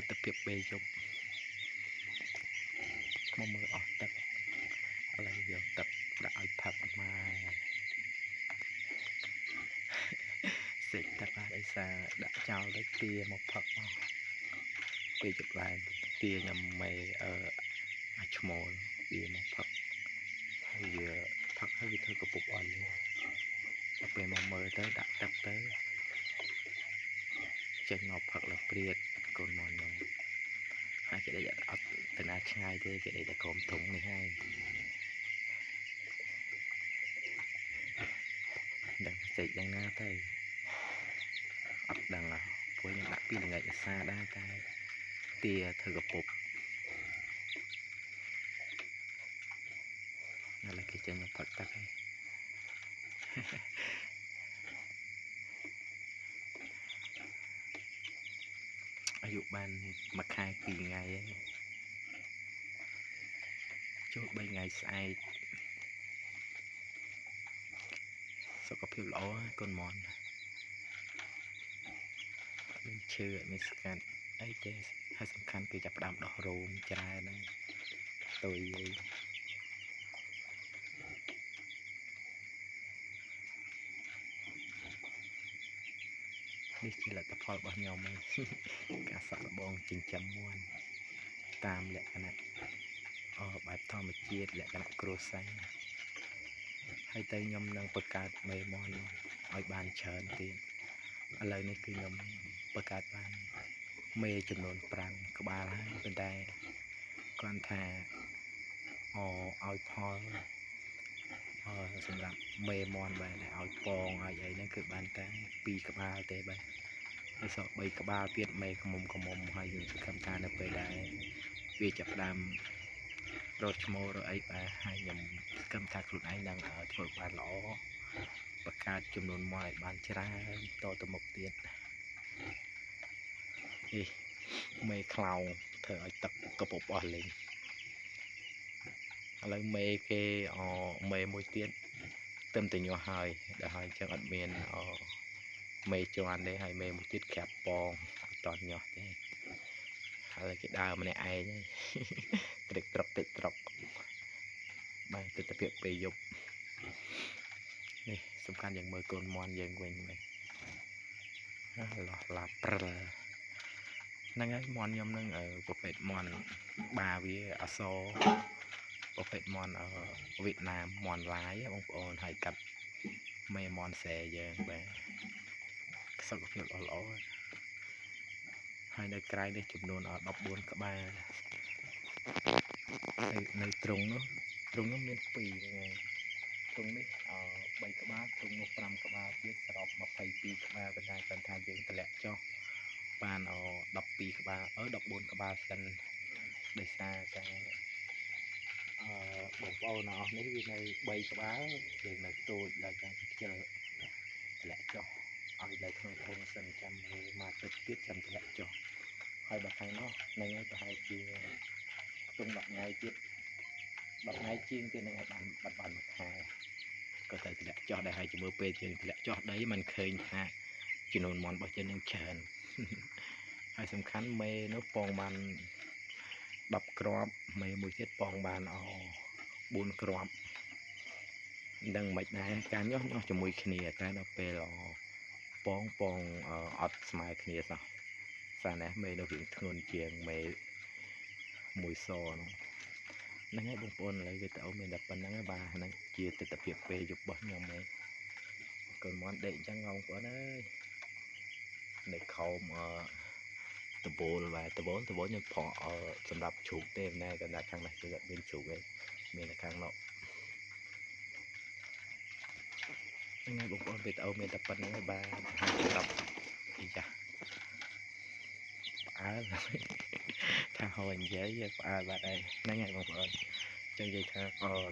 ទិដ្ឋភាពពេលយប់មកមើលអស់ទឹកឥឡូវយកទឹកដាក់ឲ្យផឹកមកសេចទឹកអីសាដាក់ចោលទៅទាមកផឹកពេលយប់ឡើងទាញ៉ាំមេអាឈ្មោលទាមកផឹកហើយវាផឹកហើយវាធ្វើកពុកអស់លេងពេលមកមើលទៅដាក់ទឹកទៅចេញមកផឹកឡើងព្រាតកូនមកខ្ញុំហើយគេដេកអត់ទៅណាឆ្ងាយទេគេដេកតែក្រុមធុងនេះហើយដឹងសេចយ៉ាងណាទៅអត់ដឹងព្រោះខ្ញុំដាក់ពីល្ងាចអាសាដែរតែទាធ្វើកពុកឥឡូវគេចេញមកផឹកទឹកហើយអាយុបានមួយខែ2ថ្ងៃហើយចូល3ថ្ងៃស្អែកសុខភាពល្អកូនមន់អត់មានឈឺអត់មានស្កាត់អីទេហើយសំខាន់គឺចាប់ផ្ដើមដោះរោមច្រើនហ្នឹងទុយនេះជាលទ្ធផលរបស់ខ្ញុំឯងការសាក់លបងចិញ្ចឹមមួនតាមលក្ខណៈបែបធម្មជាតិលក្ខណៈគ្រួសារហើយទៅខ្ញុំនឹងបង្កើតមេមន់ឲ្យបានច្រើនទៀតឥឡូវនេះគឺខ្ញុំបង្កើតបានមេចំនួន5ក្បាលហើយប៉ុន្តែគាត់ថាឲ្យផលសម្រាប់មេមន់បែរឲ្យពងឲ្យអីហ្នឹងគឺបានតែ2ក្បាលទេបាទហើយសល់3ក្បាលទៀតមេខ្មុំហើយយើងសង្ឃឹមថានៅពេលដែលវាចាប់ផ្ដើមរត់ឈ្មោះរអីបាទហើយខ្ញុំសង្ឃឹមថាខ្លួនឯងនឹងធ្វើបានល្អបង្កើតចំនួនមន់ឲ្យបានច្រើនតទៅមុខទៀតនេះមេខ្លោងធ្វើឲ្យទឹកកពុបអស់លេងឥឡូវមេគេមេមួយទៀតទឹមតែញាស់ហើយដល់ហើយចឹងអត់មានមេជន់ទេហើយមេមួយទៀតក្រាបពងអត់តញាស់ទេហើយគេដើរម្នាក់ឯងហើយត្រុកបាទទិដ្ឋភាពពេលយប់នេះសំខាន់យ៉ាងមើលកូនមន់យើងវិញនេះលោះឡាព្រិលហ្នឹងហើយមន់ខ្ញុំនឹងប្រភេទមន់បាវាអសប្រភេទមន់វៀតណាមមន់ឡាយបងប្អូនហើយកាត់មេមន់ស្រែយើងបាទសុខភាពល្អហើយនៅក្រៅនេះចំនួន14ក្បាលនៅទ្រុងនោះមាន2ថ្ងៃទ្រុងនេះ3ក្បាលទ្រុងនោះ5ក្បាលទៀតសរុប22ក្បាលប៉ុន្តែគាត់ថាយើងតម្លាក់ចុះបាន12ក្បាល14ក្បាលសិនដោយសារតែបងប្អូនអស់នេះវានៅ3ក្បាលយើងនៅទូចដល់ចាំខ្ជិលតម្លាក់ចុះឲ្យនៅក្នុងធុងសិនចាំមកទឹកទៀតចាំតម្លាក់ចុះហើយបើខាងនោះនឹងឲ្យប្រហែលជាទុំ10ថ្ងៃទៀត10ថ្ងៃជាងទៀតនឹងឲ្យបានមួយខែក៏ទៅតម្លាក់ចុះដែរហើយជាមួយពេលយើងតម្លាក់ចុះដីมันឃើញថាចំនួនមន់របស់យើងនឹងច្រើនហើយសំខាន់មេនោះពងបាន10គ្រាប់មេមួយទៀតពងបាន4គ្រាប់មិនដឹងមិនដែរការញាស់ជាមួយគ្នាតែដល់ពេលពងអត់ស្មើគ្នាសោះសារនេះមេនោះវាធ្ងន់ជាងមេមួយសហ្នឹងហើយបងប្អូនឥឡូវវីដេអូមានតែប៉ុណ្្នឹងបាទហ្នឹងជាទិដ្ឋភាពពេលយប់របស់ខ្ញុំឯងកូនមន់ដេកអញ្ចឹងបងប្អូនអើយនៅខោមតបូលបាទតបូលខ្ញុំប្រក់សម្រាប់ជ្រូកទេណែគាត់ថាខាងនេះគឺអត់មានជ្រូកទេមានតែខាងនោះហ្នឹងហើយបងប្អូនវីដេអូមានតែប៉ុណ្្នឹងហើយបាទហើយសម្រាប់អីចាផ្អើលថាហៅនិយាយផ្អើលបាទឯងហ្នឹងហើយបងប្អូនចឹងនិយាយថា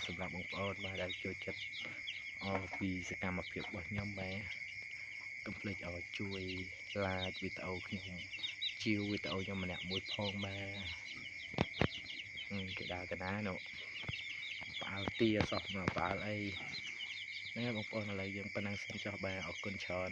សម្រាប់បងប្អូនបាទដែលចូលចិត្តពីសកម្មភាពរបស់ខ្ញុំបាទកុំភ្លេចជួយ like វីដេអូខ្ញុំជាវវីដេអូខ្ញុំម្នាក់មួយផងបាទគេដើរទៅណានោះផ្អើលទាសោះមកផ្អើលអីហ្នឹងហើយបងប្អូនឥឡូវយើងប៉ុណ្ណឹងសិនចុះបាទអរគុណច្រើន